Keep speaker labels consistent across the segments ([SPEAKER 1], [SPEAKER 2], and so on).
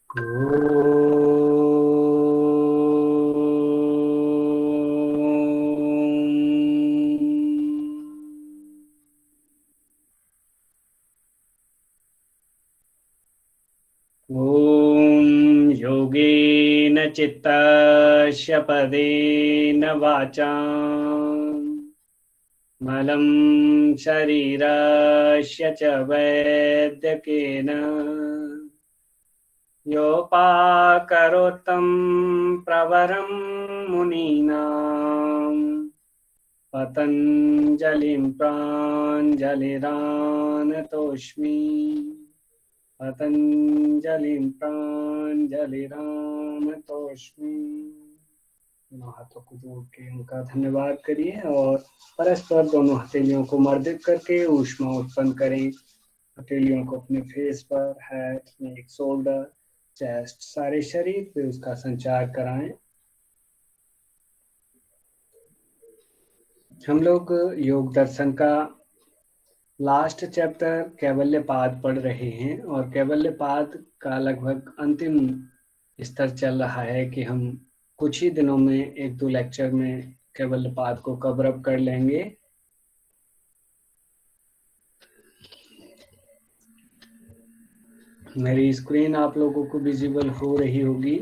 [SPEAKER 1] ॐ योगेन चित्तस्य पदेन वाचां मलं शरीरस्य च वैद्यकेन योपाकरोत्तं प्रवरं मुनीनां पतञ्जलिं प्राञ्जलिरानतोऽस्मि। पतंजलिं प्राञ्जलिरानतोऽस्मि। दोनों हाथों को जोड़ के उनका धन्यवाद करिए और परस्पर दोनों हथेलियों को मर्दित करके ऊष्मा उत्पन्न करें। हथेलियों को अपने फेस पर, हेड, नेक, शोल्डर, चेस्ट, सारे शरीर पे उसका संचार कराएं। हम लोग योग दर्शन का लास्ट चैप्टर कैवल्यपाद पढ़ रहे हैं और कैवल्यपाद का लगभग अंतिम स्तर चल रहा है कि हम कुछ ही दिनों में 1-2 लेक्चर में कैवल्यपाद को कवर अप कर लेंगे। मेरी स्क्रीन आप लोगों को विजिबल हो रही होगी।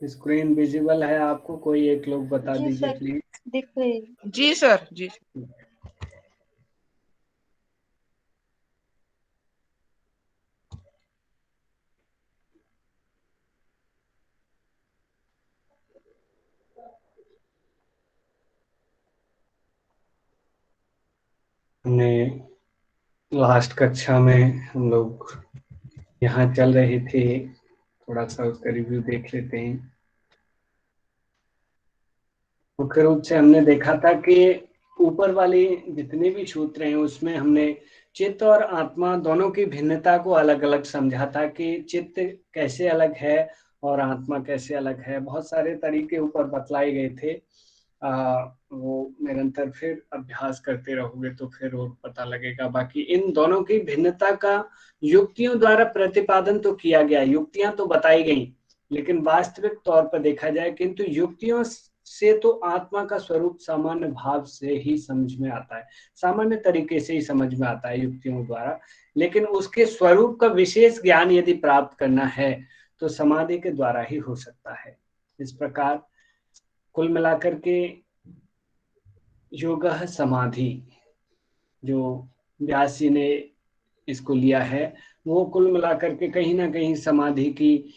[SPEAKER 1] स्क्रीन विजिबल है आपको? कोई एक लोग बता दीजिए प्लीज।
[SPEAKER 2] दिख रही। जी सर, जी।
[SPEAKER 1] हमने लास्ट कक्षा में हम लोग यहाँ चल रहे थे, थोड़ा सा उसका रिव्यू देख लेते हैं। मुख्य रूप से हमने देखा था कि ऊपर वाली जितने भी सूत्र हैं उसमें हमने चित्त और आत्मा दोनों की भिन्नता को अलग अलग समझा था कि चित्त कैसे अलग है और आत्मा कैसे अलग है। बहुत सारे तरीके ऊपर बतलाए गए थे। वो निरंतर फिर अभ्यास करते रहोगे तो फिर और पता लगेगा। बाकी इन दोनों की भिन्नता का युक्तियों द्वारा प्रतिपादन तो किया गया, युक्तियां तो बताई गई, लेकिन वास्तविक तौर पर देखा जाए किंतु युक्तियों से तो आत्मा का स्वरूप सामान्य भाव से ही समझ में आता है, सामान्य तरीके से ही समझ में आता है युक्तियों द्वारा। लेकिन उसके स्वरूप का विशेष ज्ञान यदि प्राप्त करना है तो समाधि के द्वारा ही हो सकता है। इस प्रकार कुल मिलाकर के योग समाधि जो व्यास जी ने इसको लिया है, वो कुल मिलाकर के कहीं ना कहीं समाधि की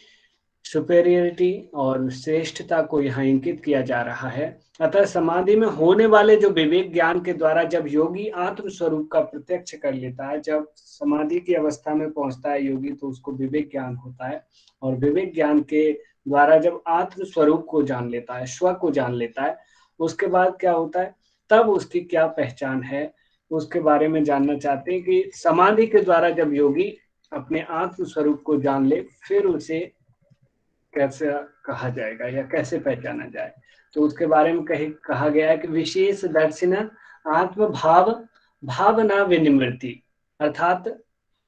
[SPEAKER 1] सुपेरियरिटी और श्रेष्ठता को यहाँ इंकित किया जा रहा है। अतः समाधि में होने वाले जो विवेक ज्ञान के द्वारा जब योगी आत्म स्वरूप का प्रत्यक्ष कर लेता है, जब समाधि की अवस्था में पहुंचता है योगी, तो उसको विवेक ज्ञान होता है। और विवेक ज्ञान के द्वारा जब आत्म स्वरूप को जान लेता है, स्व को जान लेता है, उसके बाद क्या होता है, तब उसकी क्या पहचान है उसके बारे में जानना चाहते हैं कि समाधि के द्वारा जब योगी अपने आत्म स्वरूप को जान ले फिर उसे कैसे कहा जाएगा या कैसे पहचाना जाए। तो उसके बारे में कहा गया है कि विशेष दर्शन आत्म भाव भावना विनिवृत्ति, अर्थात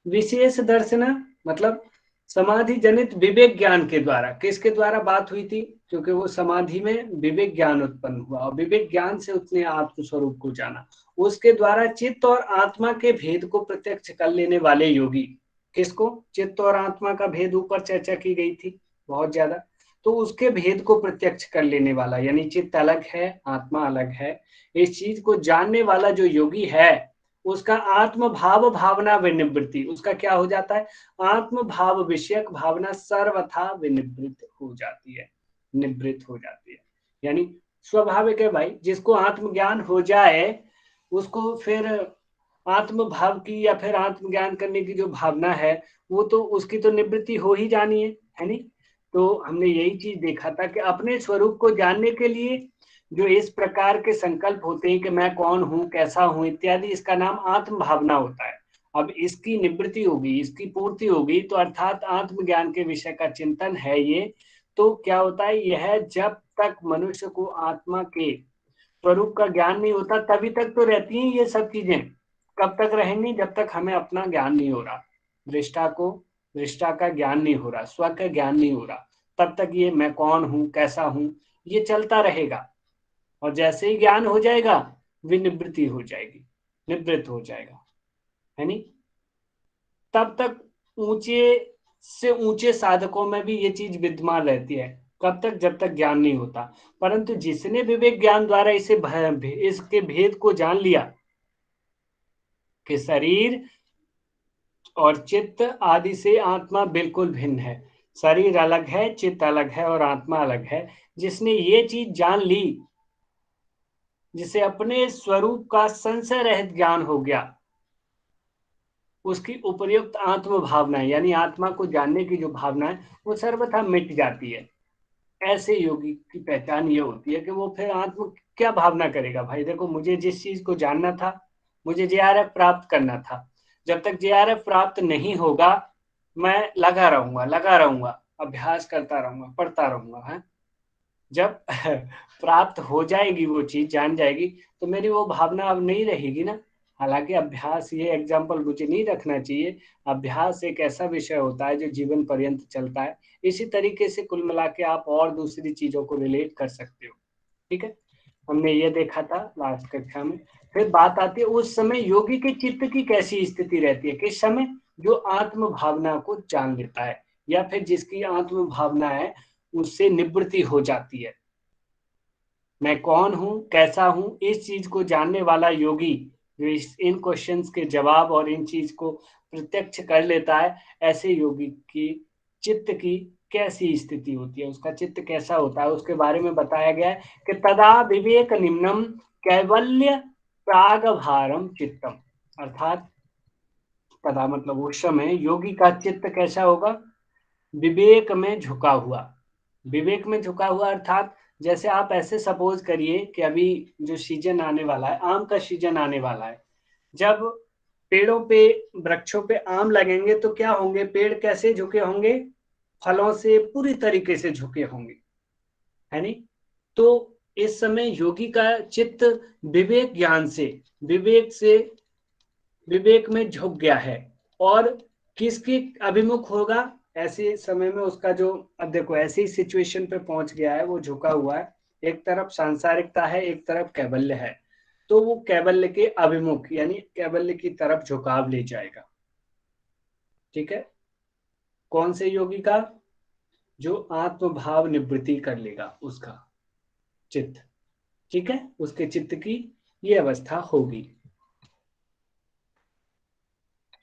[SPEAKER 1] विशेष दर्शन मतलब समाधि जनित विवेक ज्ञान के द्वारा। किसके द्वारा बात हुई थी? क्योंकि वो समाधि में विवेक ज्ञान उत्पन्न हुआ और विवेक ज्ञान से उसने आत्म स्वरूप को जाना। उसके द्वारा चित्त और आत्मा के भेद को प्रत्यक्ष कर लेने वाले योगी, किसको? चित्त और आत्मा का भेद ऊपर चर्चा की गई थी बहुत ज्यादा, तो उसके भेद को प्रत्यक्ष कर लेने वाला, यानी चित्त अलग है आत्मा अलग है, इस चीज को जानने वाला जो योगी है उसका आत्म भाव भावना विनिवृत्ति, उसका क्या हो जाता है? आत्म भाव विषयक भावना सर्वथा विनिवृत्त हो जाती है, निवृत्त हो जाती है। यानी स्वाभाविक है भाई, जिसको आत्मज्ञान हो जाए उसको फिर आत्म भाव की या फिर आत्मज्ञान करने की जो भावना है वो तो उसकी तो निवृत्ति हो ही जानी है नहीं? तो हमने यही चीज देखा था कि अपने स्वरूप को जानने के लिए जो इस प्रकार के संकल्प होते हैं कि मैं कौन हूं, कैसा हूं इत्यादि, इसका नाम आत्म भावना होता है। अब इसकी निवृत्ति होगी, इसकी पूर्ति होगी, तो अर्थात आत्मज्ञान के विषय का चिंतन है ये। तो क्या होता है, यह जब तक मनुष्य को आत्मा के स्वरूप का ज्ञान नहीं होता तभी तक तो रहती हैं ये सब चीजें। कब तक रहेंगी? जब तक हमें अपना ज्ञान नहीं हो रहा, दृष्टा का ज्ञान नहीं हो रहा, स्व का ज्ञान नहीं हो रहा, तब तक ये मैं कौन हूं, कैसा हूं, ये चलता रहेगा। और जैसे ही ज्ञान हो जाएगा विनिवृत्ति हो जाएगी, निवृत्त हो जाएगा, है नहीं? तब तक ऊंचे से ऊंचे साधकों में भी ये चीज विद्यमान रहती है। कब तक? जब तक ज्ञान नहीं होता। परंतु जिसने विवेक ज्ञान द्वारा इसके भेद को जान लिया कि शरीर और चित्त आदि से आत्मा बिल्कुल भिन्न है, शरीर अलग है, चित्त अलग है और आत्मा अलग है, जिसने ये चीज जान ली, जिसे अपने स्वरूप का संशय रहित ज्ञान हो गया, उसकी उपर्युक्त आत्म भावना यानी आत्मा को जानने की जो भावना है वो सर्वथा मिट जाती है। ऐसे योगी की पहचान ये होती है कि वो फिर आत्म क्या भावना करेगा? भाई देखो, मुझे जिस चीज को जानना था, मुझे जेआरएफ प्राप्त करना था, जब तक जेआरएफ प्राप्त नहीं होगा मैं लगा रहूंगा, अभ्यास करता रहूंगा, पढ़ता रहूंगा, है। जब प्राप्त हो जाएगी वो चीज, जान जाएगी, तो मेरी वो भावना अब नहीं रहेगी ना। हालांकि अभ्यास, ये एग्जाम्पल मुझे नहीं रखना चाहिए, अभ्यास एक ऐसा विषय होता है जो जीवन पर्यंत चलता है। इसी तरीके से कुल मिला के आप और दूसरी चीजों को रिलेट कर सकते हो। ठीक है, हमने ये देखा था लास्ट कक्षा में। फिर बात आती है उस समय योगी के चित्त की कैसी स्थिति रहती है, किस समय? जो आत्म भावना को जान लेता है या फिर जिसकी आत्म भावना है उससे निवृत्ति हो जाती है। मैं कौन हूं, कैसा हूं, इस चीज को जानने वाला योगी जो इन क्वेश्चंस के जवाब और इन चीज को प्रत्यक्ष कर लेता है, ऐसे योगी की चित्त की कैसी स्थिति होती है, उसका चित्त कैसा होता है, उसके बारे में बताया गया है कि तदा विवेक निम्नम कैवल्य प्राग भारम चित्तम। अर्थात तदा मतलब उस समय योगी का चित्त कैसा होगा? विवेक में झुका हुआ। विवेक में झुका हुआ अर्थात जैसे आप ऐसे सपोज करिए कि अभी जो सीजन आने वाला है, आम का सीजन आने वाला है, जब पेड़ों पे, वृक्षों पे आम लगेंगे तो क्या होंगे? पेड़ कैसे झुके होंगे? फलों से पूरी तरीके से झुके होंगे, है नहीं? तो इस समय योगी का चित्त विवेक ज्ञान से, विवेक में झुक गया है। और किसके अभिमुख होगा? ऐसे समय में उसका जो, अब देखो ऐसी सिचुएशन पे पहुंच गया है, वो झुका हुआ है, एक तरफ सांसारिकता है, एक तरफ कैवल्य है, तो वो कैवल्य के अभिमुख यानी कैवल्य की तरफ झुकाव ले जाएगा। ठीक है, कौन से योगी का? जो आत्म भाव निवृत्ति कर लेगा उसका चित्त। ठीक है, उसके चित्त की ये अवस्था होगी।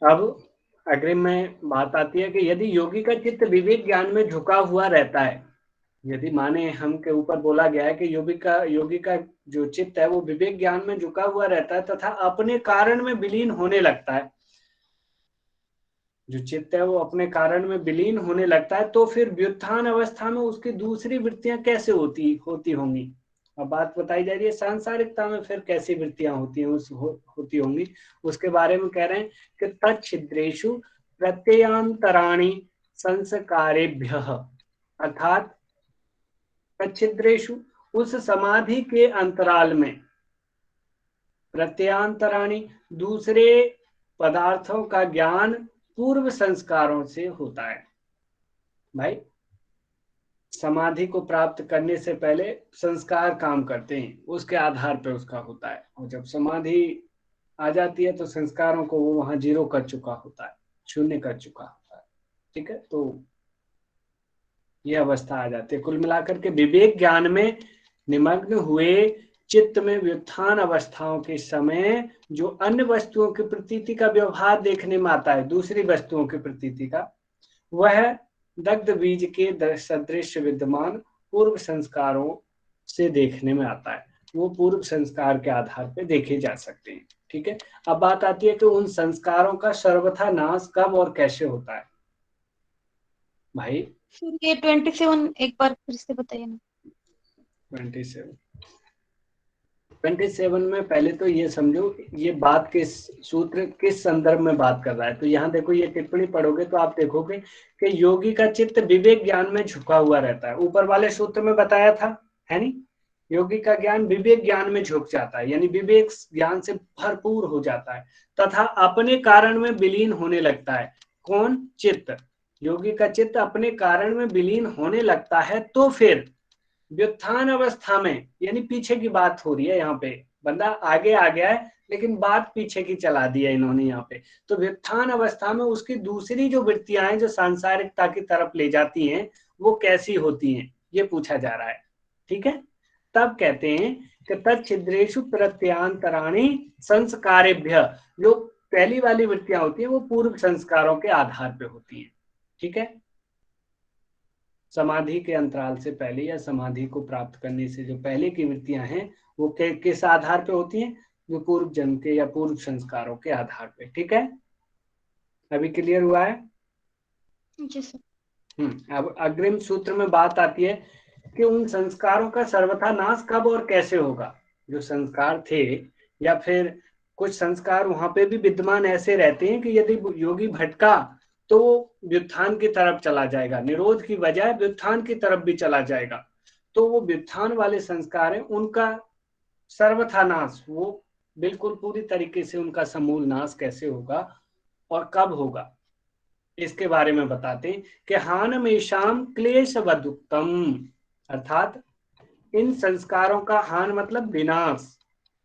[SPEAKER 1] अब अग्रिम में बात आती है कि यदि योगी का चित्त विवेक ज्ञान में झुका हुआ रहता है, यदि माने हम के ऊपर बोला गया है कि योगी का जो चित्त है वो विवेक ज्ञान में झुका हुआ रहता है तथा अपने कारण में विलीन होने लगता है, जो चित्त है वो अपने कारण में विलीन होने लगता है, तो फिर व्युत्थान अवस्था में उसकी दूसरी वृत्तियां कैसे होती होंगी? अब बात बताई जा रही है सांसारिकता में फिर कैसी वृत्तियां होती हैं, होती होंगी, उसके बारे में कह रहे हैं कि तच्छिद्रेषु प्रत्ययांतराणि संस्कारेभ्य। अर्थात तच्छिद्रेषु, उस समाधि के अंतराल में, प्रत्ययांतराणि दूसरे पदार्थों का ज्ञान पूर्व संस्कारों से होता है। भाई समाधि को प्राप्त करने से पहले संस्कार काम करते हैं, उसके आधार पर उसका होता है, और जब समाधि आ जाती है तो संस्कारों को वो वहां जीरो कर चुका होता है, शून्य कर चुका होता है। ठीक है, तो ये अवस्था आ जाती है। कुल मिलाकर के विवेक ज्ञान में निमग्न हुए चित्त में व्युत्थान अवस्थाओं के समय जो अन्य वस्तुओं की प्रतीति का व्यवहार देखने में आता है, दूसरी वस्तुओं की प्रतीति का, वह दग्ध बीज के सदृश विद्यमान पूर्व संस्कारों से देखने में आता है, वो पूर्व संस्कार के आधार पर देखे जा सकते हैं। ठीक है, अब बात आती है कि उन संस्कारों का सर्वथा नाश कब और कैसे होता है? भाई
[SPEAKER 3] ये 27 एक बार फिर से बताइए ना।
[SPEAKER 1] 27 में पहले तो ये समझो ये बात किस सूत्र, किस संदर्भ में बात कर रहा है। तो यहाँ देखो, ये टिप्पणी पढ़ोगे तो आप देखोगे कि योगी का चित्त विवेक ज्ञान में झुका हुआ रहता है, ऊपर वाले सूत्र में बताया था, है नहीं? योगी का ज्ञान विवेक ज्ञान में झुक जाता है, यानी विवेक ज्ञान से भरपूर हो जाता है तथा अपने कारण में विलीन होने लगता है। कौन? चित्त। योगी का चित्त अपने कारण में विलीन होने लगता है। तो फिर व्युत्थान अवस्था में, यानी पीछे की बात हो रही है यहाँ पे, बंदा आगे आ गया है लेकिन बात पीछे की चला दी है इन्होंने यहाँ पे। तो व्युत्थान अवस्था में उसकी दूसरी जो वृत्तियां हैं जो सांसारिकता की तरफ ले जाती हैं, वो कैसी होती हैं, ये पूछा जा रहा है। ठीक है, तब कहते हैं कि तच्छिद्रेषु प्रत्यांतराणि संस्कारेभ्य, जो पहली वाली वृत्तियां होती है वो पूर्व संस्कारों के आधार पे होती है। ठीक है, समाधि के अंतराल से पहले या समाधि को प्राप्त करने से जो पहले की वृत्तियां हैं वो किस आधार पे होती हैं? जो पूर्व जन्म के या पूर्व संस्कारों के आधार पे। ठीक है, अभी क्लियर हुआ है?
[SPEAKER 3] जी सर।
[SPEAKER 1] अब अग्रिम सूत्र में बात आती है कि उन संस्कारों का सर्वथा नाश कब और कैसे होगा। जो संस्कार थे या फिर कुछ संस्कार वहां पे भी विद्यमान ऐसे रहते हैं कि यदि योगी भटका तो वो व्युत्थान की तरफ चला जाएगा, निरोध की बजाय व्युत्थान की तरफ भी चला जाएगा। तो वो व्युत्थान वाले संस्कार हैं, उनका सर्वथा नाश, वो बिल्कुल पूरी तरीके से उनका समूल नाश कैसे होगा और कब होगा, इसके बारे में बताते हैं कि हानमेषाम क्लेशवदुक्तम, अर्थात इन संस्कारों का हान मतलब विनाश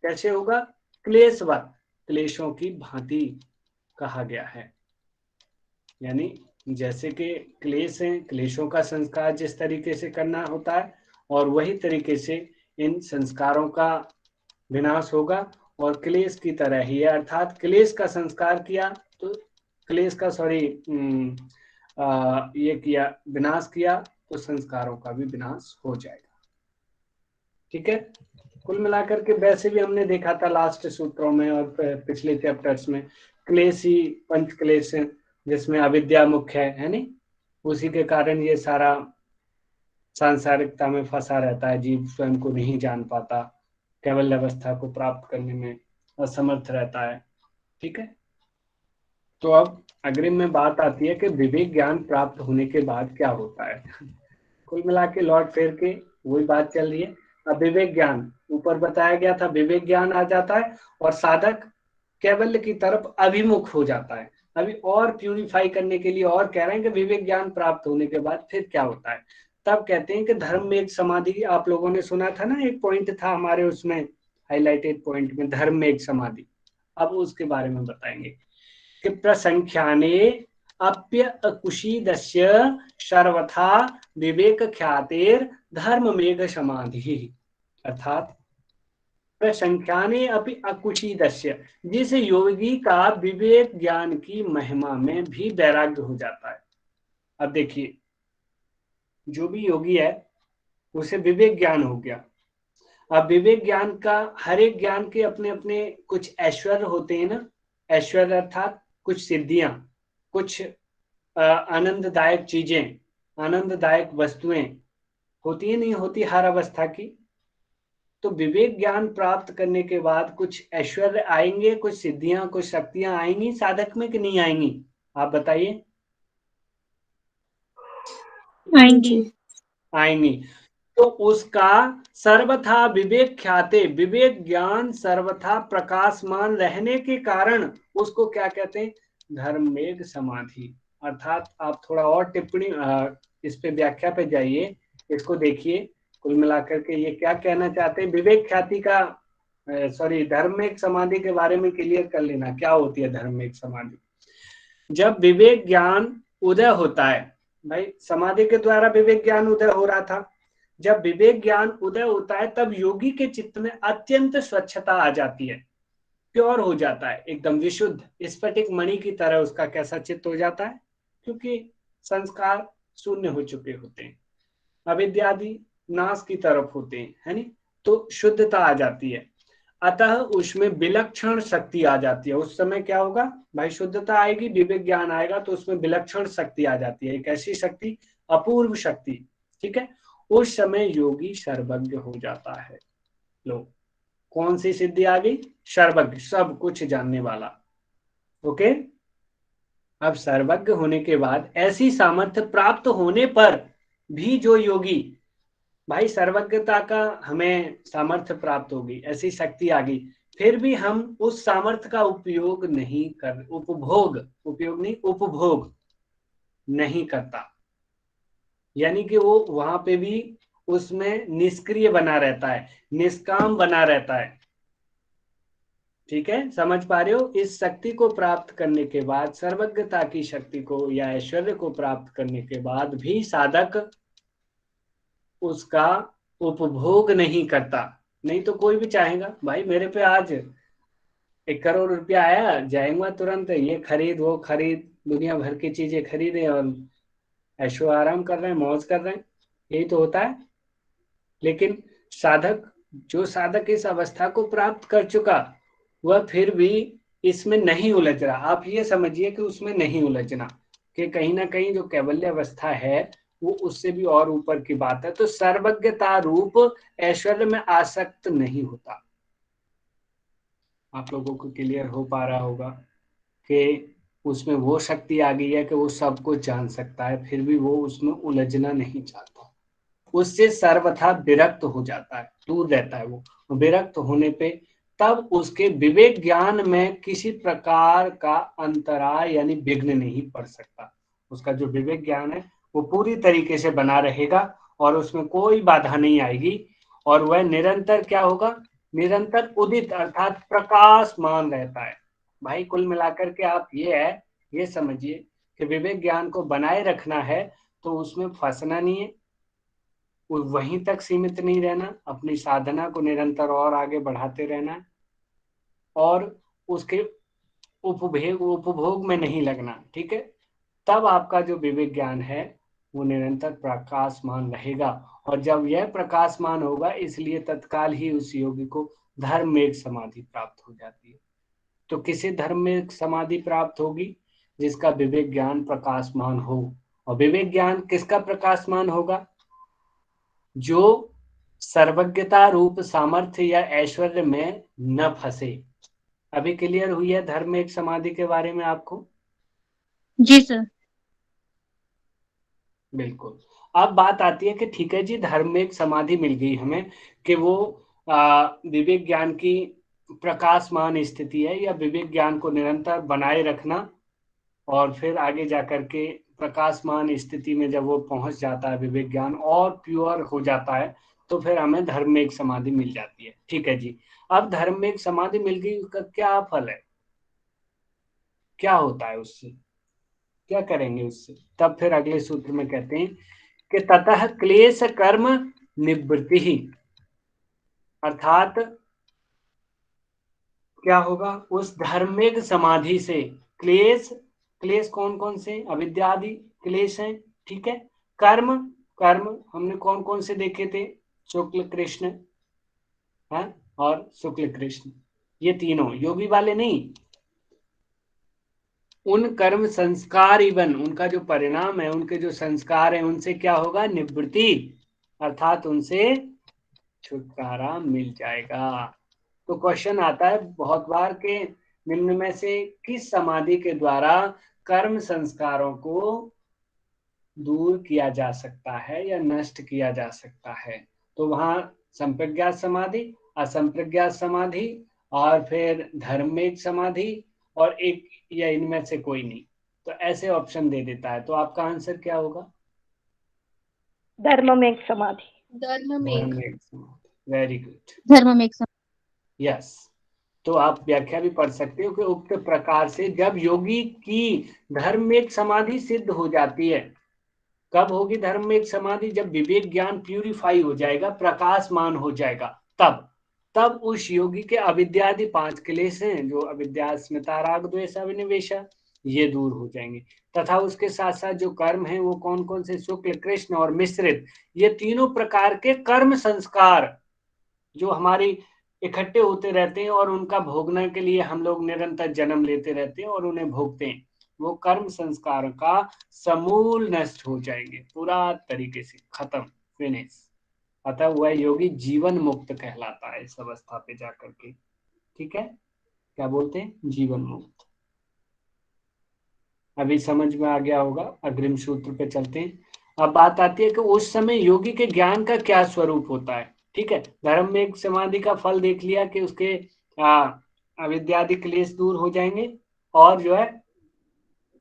[SPEAKER 1] कैसे होगा? क्लेशवत, क्लेशों की भांति कहा गया है। यानी जैसे कि क्लेश है, क्लेशों का संस्कार जिस तरीके से करना होता है और वही तरीके से इन संस्कारों का विनाश होगा और क्लेश की तरह ही है। अर्थात क्लेश का संस्कार किया तो क्लेश का ये किया, विनाश किया तो संस्कारों का भी विनाश हो जाएगा। ठीक है, कुल मिलाकर के वैसे भी हमने देखा था लास्ट सूत्रों में और पिछले चैप्टर्स में, क्लेश ही पंच क्लेश है जिसमें अविद्या मुख्य है नहीं, उसी के कारण ये सारा सांसारिकता में फंसा रहता है, जीव स्वयं को नहीं जान पाता, केवल अवस्था को प्राप्त करने में असमर्थ रहता है। ठीक है, तो अब अग्रिम में बात आती है कि विवेक ज्ञान प्राप्त होने के बाद क्या होता है। कुल मिला के लौट फेर के वही बात चल रही है। अब विवेक ज्ञान ऊपर बताया गया था, विवेक ज्ञान आ जाता है और साधक कैवल्य की तरफ अभिमुख हो जाता है। अभी और प्यूरिफाई करने के लिए और कह रहे हैं कि विवेक ज्ञान प्राप्त होने के बाद फिर क्या होता है। तब कहते हैं कि धर्म में एक समाधि, आप लोगों ने सुना था ना, एक पॉइंट था हमारे उसमें हाईलाइटेड पॉइंट में, धर्म में एक समाधि। अब उसके बारे में बताएंगे कि प्रसंख्याने अप्य अकुशीदस्य सर्वथा विवेक ख्यातेर धर्म मेघ समाधि, अर्थात प्रसंख्याने अपि अकुशीदस्य, जिस योगी का विवेक ज्ञान की महिमा में भी वैराग्य हो जाता है। अब देखिए, जो भी योगी है उसे विवेक ज्ञान हो गया। अब विवेक ज्ञान का, हर एक ज्ञान के अपने अपने कुछ ऐश्वर्य होते हैं ना, ऐश्वर्य अर्थात कुछ सिद्धियां, कुछ आनंददायक चीजें, आनंददायक वस्तुएं होती है, नहीं होती हर अवस्था की। तो विवेक ज्ञान प्राप्त करने के बाद कुछ ऐश्वर्य आएंगे, कुछ सिद्धियां, कुछ शक्तियां आएंगी साधक में कि नहीं आएंगी? आप बताइए।
[SPEAKER 3] आएंगी।
[SPEAKER 1] आएंगी। तो उसका सर्वथा विवेक ख्याते, विवेक ज्ञान सर्वथा प्रकाशमान रहने के कारण उसको क्या कहते हैं? धर्ममेघ समाधि। अर्थात आप थोड़ा और टिप्पणी इस पे व्याख्या पे जाइए, इसको देखिए, कुल मिलाकर के ये क्या कहना चाहते हैं। विवेक ख्याति का धर्ममेघ समाधि के बारे में क्लियर कर लेना, क्या होती है धर्ममेघ समाधि। जब विवेक ज्ञान उदय होता है, भाई समाधि के द्वारा विवेक ज्ञान उदय हो रहा था, जब विवेक ज्ञान उदय होता है तब योगी के चित्त में अत्यंत स्वच्छता आ जाती है, प्योर हो जाता है, एकदम विशुद्ध स्फटिक मणि की तरह उसका कैसा चित्त हो जाता है, क्योंकि संस्कार शून्य हो चुके होते हैं, अविद्यादि नाश की तरफ होते हैं, है नहीं, तो शुद्धता आ जाती है। अतः उसमें विलक्षण शक्ति आ जाती है। उस समय क्या होगा भाई? शुद्धता आएगी, विवेक ज्ञान आएगा तो उसमें विलक्षण शक्ति आ जाती है, एक ऐसी शक्ति, अपूर्व शक्ति। ठीक है, उस समय योगी सर्वज्ञ हो जाता है। लो, कौन सी सिद्धि आ गई? सर्वज्ञ, सब कुछ जानने वाला। ओके, अब सर्वज्ञ होने के बाद ऐसी सामर्थ्य प्राप्त होने पर भी जो योगी भाई सर्वज्ञता का हमें सामर्थ्य प्राप्त होगी, ऐसी शक्ति आ गई, फिर भी हम उस सामर्थ्य का उपयोग नहीं कर, उपयोग नहीं, उपभोग नहीं करता, यानी कि वो वहां पे भी उसमें निष्क्रिय बना रहता है, निष्काम बना रहता है। ठीक है, समझ पा रहे हो? इस शक्ति को प्राप्त करने के बाद, सर्वज्ञता की शक्ति को या ऐश्वर्य को प्राप्त करने के बाद भी साधक उसका उपभोग नहीं करता। नहीं तो कोई भी चाहेगा भाई मेरे पे आज 1 करोड़ रुपया आया, जाएगा तुरंत, ये खरीद वो खरीद, दुनिया भर की चीजें खरीदे और ऐशो आराम कर रहे हैं, मौज कर रहे हैं, यही तो होता है। लेकिन साधक, जो साधक इस अवस्था को प्राप्त कर चुका, वह फिर भी इसमें नहीं उलझ रहा। आप ये समझिए कि उसमें नहीं उलझना, कि कहीं ना कहीं जो कैवल्य अवस्था है वो उससे भी और ऊपर की बात है। तो सर्वज्ञता रूप ऐश्वर्य में आसक्त नहीं होता। आप लोगों को क्लियर हो पा रहा होगा कि उसमें वो शक्ति आ गई है कि वो सब कुछ जान सकता है, फिर भी वो उसमें उलझना नहीं चाहता, उससे सर्वथा विरक्त हो जाता है, दूर रहता है। वो विरक्त होने पे तब उसके विवेक ज्ञान में किसी प्रकार का अंतराय यानी विघ्न नहीं पड़ सकता। उसका जो विवेक ज्ञान है वो पूरी तरीके से बना रहेगा और उसमें कोई बाधा नहीं आएगी, और वह निरंतर क्या होगा, निरंतर उदित अर्थात प्रकाशमान रहता है। भाई कुल मिलाकर के आप ये समझिए कि विवेक ज्ञान को बनाए रखना है तो उसमें फंसना नहीं है, वहीं तक सीमित नहीं रहना, अपनी साधना को निरंतर और आगे बढ़ाते रहना है, और उसके उपभोग में नहीं लगना। ठीक है, तब आपका जो विवेक ज्ञान है वो निरंतर प्रकाशमान रहेगा। और जब यह प्रकाशमान होगा, इसलिए तत्काल ही उस योगी को धर्म में एक समाधि प्राप्त हो जाती है। तो किसे धर्म में एक समाधि प्राप्त होगी? जिसका विवेक ज्ञान प्रकाशमान हो। और विवेक ज्ञान किसका प्रकाशमान होगा? जो सर्वज्ञता रूप सामर्थ्य या ऐश्वर्य में न फंसे। अभी क्लियर हुई है धर्म में एक समाधि के बारे में आपको?
[SPEAKER 3] जी सर।
[SPEAKER 1] बिल्कुल। अब बात आती है कि ठीक है जी, धर्म में एक समाधि मिल गई हमें कि वो विवेक ज्ञान की प्रकाशमान स्थिति है, या विवेक ज्ञान को निरंतर बनाए रखना, और फिर आगे जाकर के प्रकाशमान स्थिति में जब वो पहुंच जाता है, विवेक ज्ञान और प्योर हो जाता है, तो फिर हमें धर्म में एक समाधि मिल जाती है। ठीक है जी, अब धर्म में एक समाधि मिल गई, उसका क्या फल है, क्या होता है उससे, क्या करेंगे उससे? तब फिर अगले सूत्र में कहते हैं कि ततः क्लेश कर्म निवृत्ति ही, अर्थात क्या होगा, उस धार्मिक समाधि से क्लेश, क्लेश कौन कौन से, अविद्या आदि क्लेश हैं। ठीक है, कर्म, कर्म हमने कौन कौन से देखे थे, शुक्ल कृष्ण है और शुक्ल कृष्ण, ये तीनों योगी वाले नहीं, उन कर्म संस्कार, इवन उनका जो परिणाम है, उनके जो संस्कार है, उनसे क्या होगा, निवृत्ति, अर्थात उनसे छुटकारा मिल जाएगा। तो क्वेश्चन आता है बहुत बार के निम्न में से किस समाधि के द्वारा कर्म संस्कारों को दूर किया जा सकता है या नष्ट किया जा सकता है? तो वहां संप्रज्ञात समाधि, असंप्रज्ञात समाधि, और फिर धर्मिक समाधि, और एक या इनमें से कोई नहीं। तो ऐसे ऑप्शन दे देता है, तो आपका आंसर क्या होगा?
[SPEAKER 4] धर्म में एक समाधि।
[SPEAKER 1] धर्मिक समाधि, वेरी गुड,
[SPEAKER 3] धर्म में एक
[SPEAKER 1] यस। तो आप व्याख्या भी पढ़ सकते हो कि उक्त प्रकार से जब योगी की धर्म में एक समाधि सिद्ध हो जाती है, कब होगी धर्म में एक समाधि? जब विवेक ज्ञान प्यूरिफाई हो जाएगा, प्रकाशमान हो जाएगा, तब तब उस योगी के अविद्यादि 5 क्लेश हैं, जो अविद्या अस्मिता राग द्वेष अभिनिवेशा, ये दूर हो जाएंगे। तथा उसके साथ साथ जो कर्म है वो कौन कौन से, शुक्ल कृष्ण और मिश्रित, ये तीनों प्रकार के कर्म संस्कार जो हमारी इकट्ठे होते रहते हैं और उनका भोगने के लिए हम लोग निरंतर जन्म लेते रहते हैं और उन्हें भोगते हैं, वो कर्म संस्कार का समूल नष्ट हो जाएंगे, पूरा तरीके से खत्म, फिनिश। अतः वह योगी जीवन मुक्त कहलाता है इस अवस्था पे जाकर के। ठीक है, क्या बोलते हैं, जीवन मुक्त। अभी समझ में आ गया होगा, अग्रिम सूत्र पे चलते हैं। अब बात आती है कि उस समय योगी के ज्ञान का क्या स्वरूप होता है। ठीक है, धर्म में एक समाधि का फल देख लिया कि उसके अविद्यादि क्लेश दूर हो जाएंगे और जो है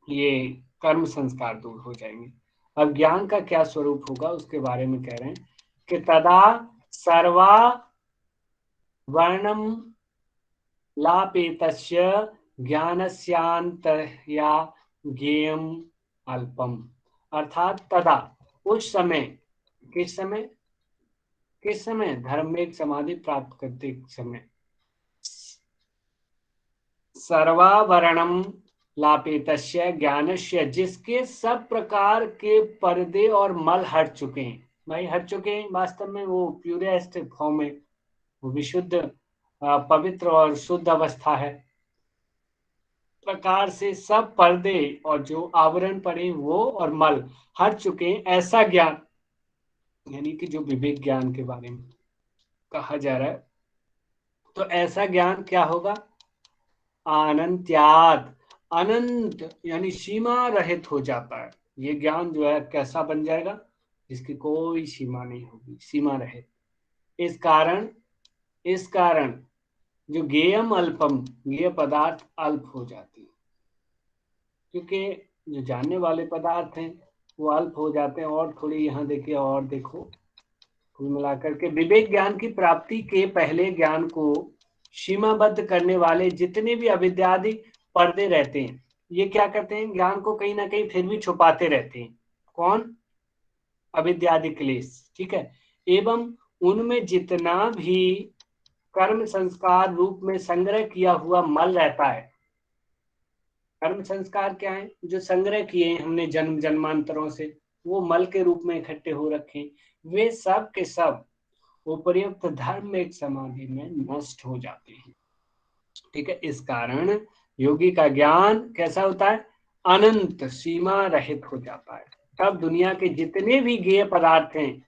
[SPEAKER 1] ये कर्म संस्कार दूर हो जाएंगे। अब ज्ञान का क्या स्वरूप होगा उसके बारे में कह रहे हैं कि तदा सर्वा वर्णम लापेतस्य ज्ञानस्यान्तर्या ज्ञेयम अल्पम। अर्थात तदा उस समय, किस समय, किस समय, धर्म में एक समाधि प्राप्त करते समय, सर्वावरणम लापेतस्य ज्ञानस्य, जिसके सब प्रकार के पर्दे और मल हट चुके हैं। भाई हट चुके हैं, वास्तव में वो प्यूरेस्ट फॉर्म में, वो विशुद्ध पवित्र और शुद्ध अवस्था है। प्रकार से सब पर्दे और जो आवरण पड़े वो और मल हट चुके हैं, ऐसा ज्ञान, यानी कि जो विवेक ज्ञान के बारे में कहा जा रहा है। तो ऐसा ज्ञान क्या होगा, अनंत्याद, अनंत यानी सीमा रहित हो जाता है। ये ज्ञान जो है कैसा बन जाएगा, जिसकी कोई सीमा नहीं होगी, सीमा रहित। इस कारण जो ज्ञेयम अल्पम, ज्ञेय पदार्थ अल्प हो जाती है, क्योंकि जो जानने वाले पदार्थ हैं वो अल्प हो जाते हैं। और थोड़ी यहाँ देखिए और देखो, कुल मिलाकर के विवेक ज्ञान की प्राप्ति के पहले ज्ञान को सीमाबद्ध करने वाले जितने भी अविद्यादि पर्दे रहते हैं, ये क्या करते हैं, ज्ञान को कहीं ना कहीं फिर भी छुपाते रहते हैं। कौन, अविद्यादि क्लेश। ठीक है, एवं उनमें जितना भी कर्म संस्कार रूप में संग्रह किया हुआ मल रहता है। कर्म संस्कार क्या है, जो संग्रह किए हैं हमने जन्म जन्मांतरों से, वो मल के रूप में इकट्ठे हो रखे, वे सब के सब उपर्युक्त धर्म में एक समाधि में नष्ट हो जाते हैं। ठीक है, इस कारण योगी का ज्ञान कैसा होता है, अनंत सीमा रहित हो जाता है। तब दुनिया के जितने भी ज्ञेय पदार्थ हैं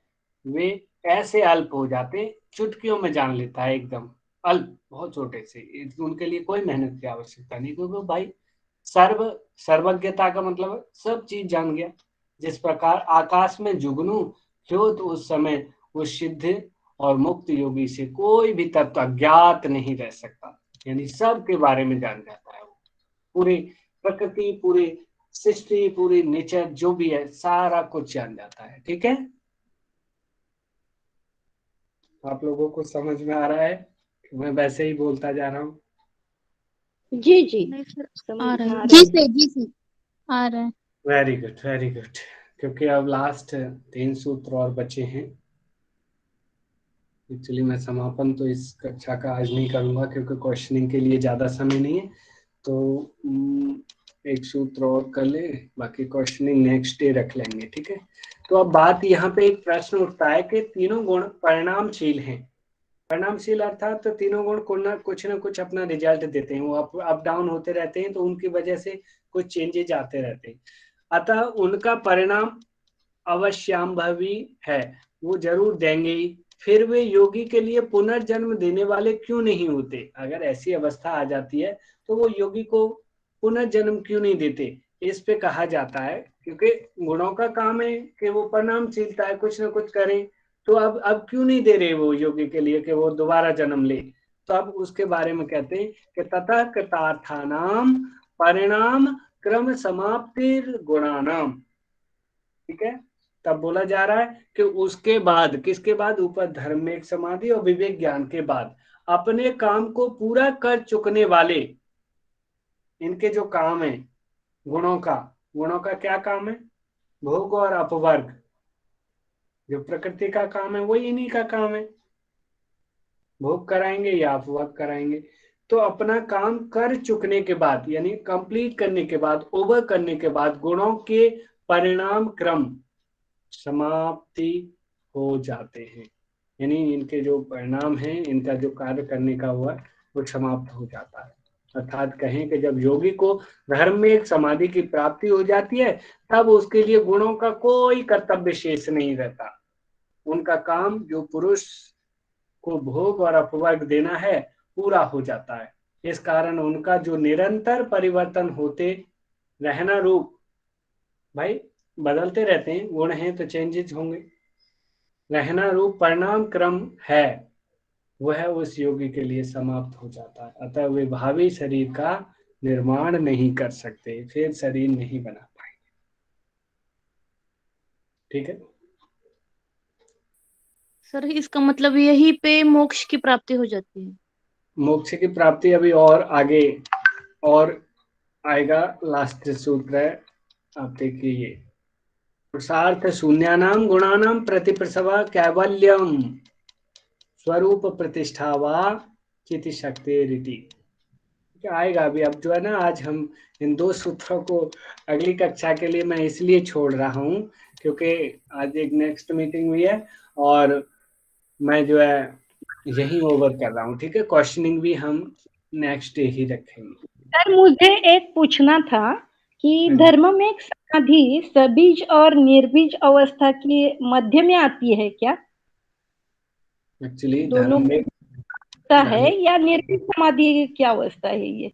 [SPEAKER 1] वे ऐसे अल्प हो जाते हैं, चुटकियों में जान लेता है, एकदम अल्प, बहुत छोटे से, उनके लिए कोई मेहनत की आवश्यकता नहीं, क्योंकि भाई सर्वज्ञता का मतलब सब चीज जान गया। जिस प्रकार आकाश में जुगनू क्यों, तो उस समय उस सिद्ध और मुक्त योगी से कोई भी तत्व अज्ञात नहीं रह सकता, यानी सब के बारे में जान जाता है वो, पूरी प्रकृति, पूरी सृष्टि, पूरी नेचर जो भी है सारा कुछ जान जाता है। ठीक है, आप लोगों को समझ में आ रहा है कि मैं वैसे ही बोलता जा रहा हूँ।
[SPEAKER 4] जी जी
[SPEAKER 3] नहीं सर,
[SPEAKER 4] समझ
[SPEAKER 3] आ
[SPEAKER 4] में
[SPEAKER 3] रहा
[SPEAKER 4] आ
[SPEAKER 3] है।
[SPEAKER 4] रहा है।
[SPEAKER 3] जी सर, आ रहा है।
[SPEAKER 1] Very good, very good. क्योंकि अब लास्ट 3 सूत्र और बचे हैं। एक्चुअली मैं समापन तो इस कक्षा का आज नहीं करूंगा, क्योंकि क्वेश्चनिंग के लिए ज़्यादा समय नहीं है। तो एक सूत्र और कर ले, बाकी क्वेश्चनिंग नेक्स्ट डे रख लेंगे। ठीक है, तो अब बात यहाँ पे एक प्रश्न उठता है कि तीनों गुण परिणामशील हैं। परिणामशील अर्थात तो तीनों गुण कुछ ना कुछ अपना रिजल्ट देते हैं, वो अप डाउन होते रहते हैं, तो उनकी वजह से कुछ चेंजेज आते रहते हैं। अतः उनका परिणाम अवश्यंभावी है, वो जरूर देंगे ही। फिर वे योगी के लिए पुनर्जन्म देने वाले क्यों नहीं होते। अगर ऐसी अवस्था आ जाती है तो वो योगी को पुनर्जन्म क्यों नहीं देते, इस पे कहा जाता है क्योंकि गुणों का काम है कि वो परिणामशीलता है, कुछ ना कुछ करें। तो अब क्यों नहीं दे रहे वो योगी के लिए कि वो दोबारा जन्म ले। तो अब उसके बारे में कहते हैं कि ततः कृतार्थानाम परिणाम क्रम समाप्तिर गुणानाम। ठीक है, तब बोला जा रहा है कि उसके बाद, किसके बाद, ऊपर धर्म में एक समाधि और विवेक ज्ञान के बाद अपने काम को पूरा कर चुकने वाले, इनके जो काम है गुणों का क्या काम है, भोग और अपवर्ग। जो प्रकृति का काम है वही इन्हीं का काम है, भोग कराएंगे या अपवर्ग कराएंगे। तो अपना काम कर चुकने के बाद, यानी कंप्लीट करने के बाद, ओवर करने के बाद गुणों के परिणाम क्रम समाप्ति हो जाते हैं, यानी इनके जो परिणाम हैं, इनका जो कार्य करने का हुआ वो समाप्त हो जाता है। अर्थात कहें कि जब योगी को धर्म में एक समाधि की प्राप्ति हो जाती है तब उसके लिए गुणों का कोई कर्तव्य शेष नहीं रहता। उनका काम जो पुरुष को भोग और अपवर्ग देना है पूरा हो जाता है। इस कारण उनका जो निरंतर परिवर्तन होते रहना रूप, भाई बदलते रहते हैं, गुण हैं तो चेंजेस होंगे। रहना रूप परिणाम क्रम है, वह उस योगी के लिए समाप्त हो जाता है, अतः वे भावी शरीर का निर्माण नहीं कर सकते, फिर शरीर नहीं बना पाएंगे। ठीक है।
[SPEAKER 3] सर इसका मतलब यही पे मोक्ष की प्राप्ति हो जाती है।
[SPEAKER 1] मोक्ष की प्राप्ति अभी और आगे और आएगा। लास्ट सूत्र है, आप देखिए, पुरुषार्थ शून्यानाम गुणानाम प्रतिप्रसवा कैवल्यम स्वरूप प्रतिष्ठा वा चिति शक्ति रीति आएगा अभी। अब जो है ना, आज हम इन 2 सूत्रों को अगली कक्षा के लिए मैं इसलिए छोड़ रहा हूँ क्योंकि आज एक नेक्स्ट मीटिंग हुई है और मैं जो है यही ओवर कर रहा हूँ। ठीक है, क्वेश्चनिंग भी हम नेक्स्ट डे ही रखेंगे।
[SPEAKER 4] सर मुझे एक पूछना था कि
[SPEAKER 1] हाँ जी।
[SPEAKER 4] धर्म में एक समाधि सबीज और निर्बीज अवस्था के मध्य में आती है क्या?
[SPEAKER 1] एक्चुअली
[SPEAKER 4] दोनों
[SPEAKER 1] धर्म में
[SPEAKER 4] अवस्था है
[SPEAKER 1] धर्म
[SPEAKER 4] या निर्बीज समाधि क्या अवस्था है ये?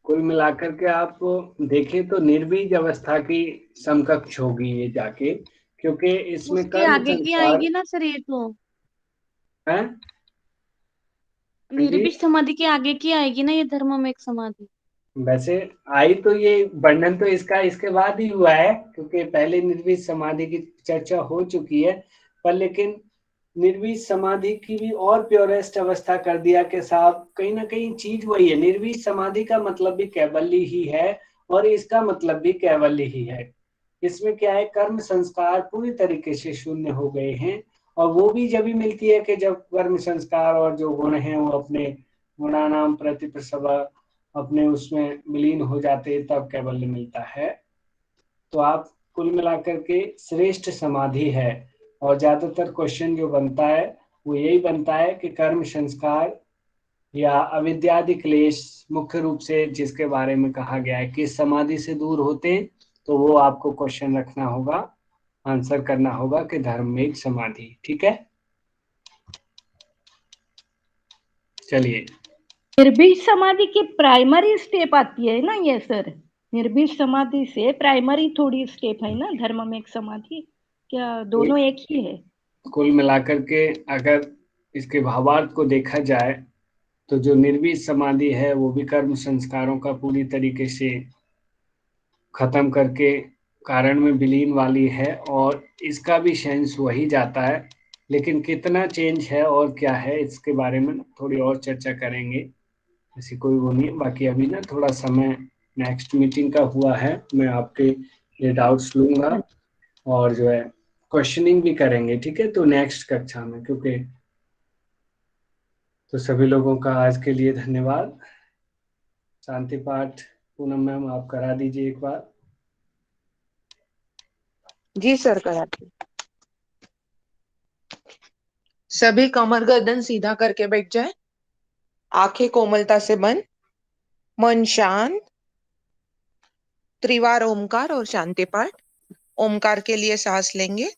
[SPEAKER 1] कुल मिलाकर के आप देखें तो निर्बीज अवस्था की समकक्ष होगी ये जाके, क्योंकि इसमें
[SPEAKER 3] उसके
[SPEAKER 1] कर्म
[SPEAKER 3] आगे की
[SPEAKER 1] संस्कार
[SPEAKER 3] आएगी ना सर ये तो।
[SPEAKER 1] है। हाँ जी,
[SPEAKER 3] निर्विष समाधि के आगे की आएगी ना ये धर्म में एक समाधि।
[SPEAKER 1] वैसे आई तो ये वर्णन तो इसका इसके बाद ही हुआ है, क्योंकि पहले निर्विष समाधि की चर्चा हो चुकी है, पर लेकिन निर्विष समाधि की भी और प्योरेस्ट अवस्था कर दिया कि साहब कहीं ना कहीं चीज वही है। निर्विष समाधि का मतलब भी कैवल्य ही है और इसका मतलब भी कैवल्य ही है। इसमें क्या है, कर्म संस्कार पूरी तरीके से शून्य हो गए हैं, और वो भी जब भी मिलती है कि जब कर्म संस्कार और जो गुण हैं वो अपने गुणानाम प्रतिप्रसवा अपने उसमें विलीन हो जाते हैं, तब कैवल्य मिलता है। तो आप कुल मिलाकर के श्रेष्ठ समाधि है। और ज्यादातर क्वेश्चन जो बनता है वो यही बनता है कि कर्म संस्कार या अविद्यादि क्लेश मुख्य रूप से जिसके बारे में कहा गया है किस समाधि से दूर होते हैं, तो वो आपको क्वेश्चन रखना होगा, आंसर करना होगा कि धर्म में एक समाधि। ठीक है, चलिए।
[SPEAKER 4] निर्बीज समाधि की प्राइमरी स्टेप आती है ना ये सर? निर्बीज समाधि से प्राइमरी थोड़ी स्टेप है ना धर्म में एक समाधि, क्या दोनों एक ही है?
[SPEAKER 1] कुल मिलाकर के अगर इसके भावार्थ को देखा जाए तो जो निर्विष समाधि है वो भी कर्म संस्कारों का पूरी तरीके से खत्म करके कारण में विलीन वाली है, और इसका भी सेंस वही जाता है। लेकिन कितना चेंज है और क्या है इसके बारे में थोड़ी और चर्चा करेंगे, ऐसी कोई वो नहीं है। बाकी अभी ना थोड़ा समय नेक्स्ट मीटिंग का हुआ है, मैं आपके ये डाउट्स लूंगा और जो है क्वेश्चनिंग भी करेंगे। ठीक है, तो नेक्स्ट कक्षा में, क्योंकि तो सभी लोगों का आज के लिए धन्यवाद। शांति पाठ पूनम मैम आप करा दीजिए एक बार।
[SPEAKER 2] जी सर, कराती। सभी कमर गर्दन सीधा करके बैठ जाए, आंखें कोमलता से बंद, मन शांत। त्रिवार ओमकार और शांति पाठ। ओमकार के लिए सांस लेंगे।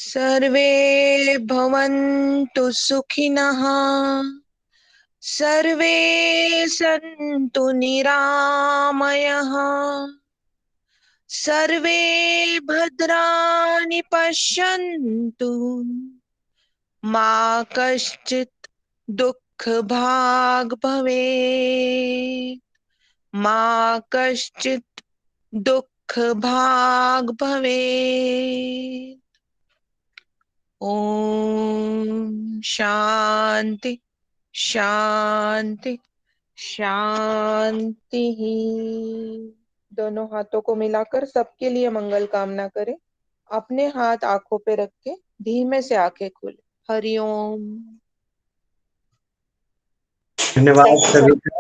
[SPEAKER 2] सर्वे भवन्तु सुखिनः, सर्वे सन्तु निरामयः, सर्वे भद्राणि पश्यन्तु, मा कश्चित् दुःखभाग् भवेत्, मा कश्चित् दुःखभाग् भवेत्। ओम शांति शांति शांति। दोनों हाथों को मिलाकर सबके लिए मंगल कामना करें। अपने हाथ आंखों पे रख के धीमे से आंखें खोले। हरिओम।
[SPEAKER 1] धन्यवाद सभी का।